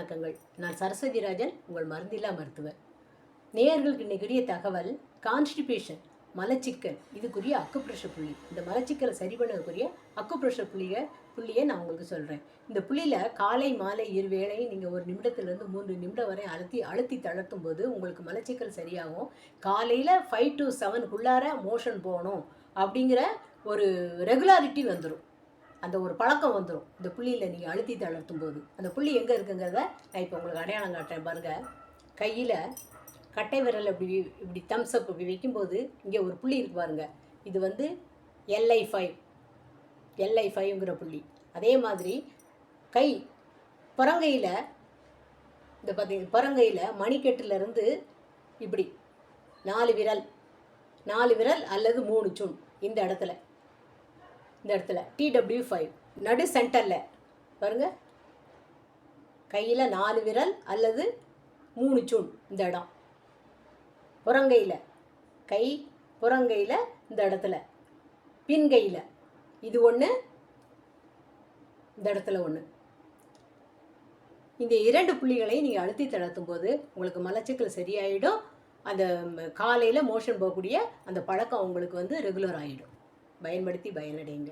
வணக்கங்கள். நான் சரஸ்வதி ராஜன், உங்கள் மருந்தில்லா மருத்துவர். நேயர்களுக்கு இன்னைக்குரிய தகவல் கான்ஸ்டிபேஷன், மலச்சிக்கல். இதுக்குரிய அக்குப்ரெஷர் புள்ளி. இந்த மலச்சிக்கலை சரி பண்ணக்கூடிய அக்குப்ரெஷர் புள்ளியை நான் உங்களுக்கு சொல்கிறேன். இந்த புள்ளியில் காலை மாலை இருவேளை நீங்கள் 1 நிமிடத்துலேருந்து 3 நிமிடம் வரை அழுத்தி தளர்த்தும் போது உங்களுக்கு மலச்சிக்கல் சரியாகும். காலையில் 5 to 7க்குள்ளார மோஷன் போகணும் அப்படிங்கிற ஒரு ரெகுலாரிட்டி வந்துடும். அந்த ஒரு பழக்கம் வந்துடும் இந்த புள்ளியில் நீங்கள் அழுத்தி தளர்த்தும் போது. அந்த புள்ளி எங்கே இருக்குங்கிறத நான் இப்போ உங்களுக்கு அடையாளம் காட்டுறேன் பாருங்கள். கையில் கட்டை விரல் இப்படி தம்ஸ் அப் இப்படி வைக்கும்போது இங்கே ஒரு புள்ளி இருக்கு பாருங்கள். இது வந்து LI5ங்கிற புள்ளி. அதே மாதிரி கை புறங்கையில் இந்த பார்த்தீங்க, புறங்கையில் மணிக்கட்டுலேருந்து இப்படி 4 விரல் அல்லது 3 சுண் இந்த இடத்துல TW5 நடு சென்டரில் பாருங்கள். கையில் 4 விரல் அல்லது 3 சுண் இந்த இடம் புறங்கையில், புறங்கையில் இந்த இடத்துல, பின்கையில் இது ஒன்று, இந்த இடத்துல ஒன்று. இந்த 2 புள்ளிகளையும் நீங்கள் அழுத்தி தளர்த்தும் போது உங்களுக்கு மலச்சிக்கல் சரியாயிடும். அந்த காலையில் மோஷன் போகக்கூடிய அந்த பழக்கம் உங்களுக்கு வந்து ரெகுலர் ஆகிடும். பயன்படுத்தி பயனடைங்க.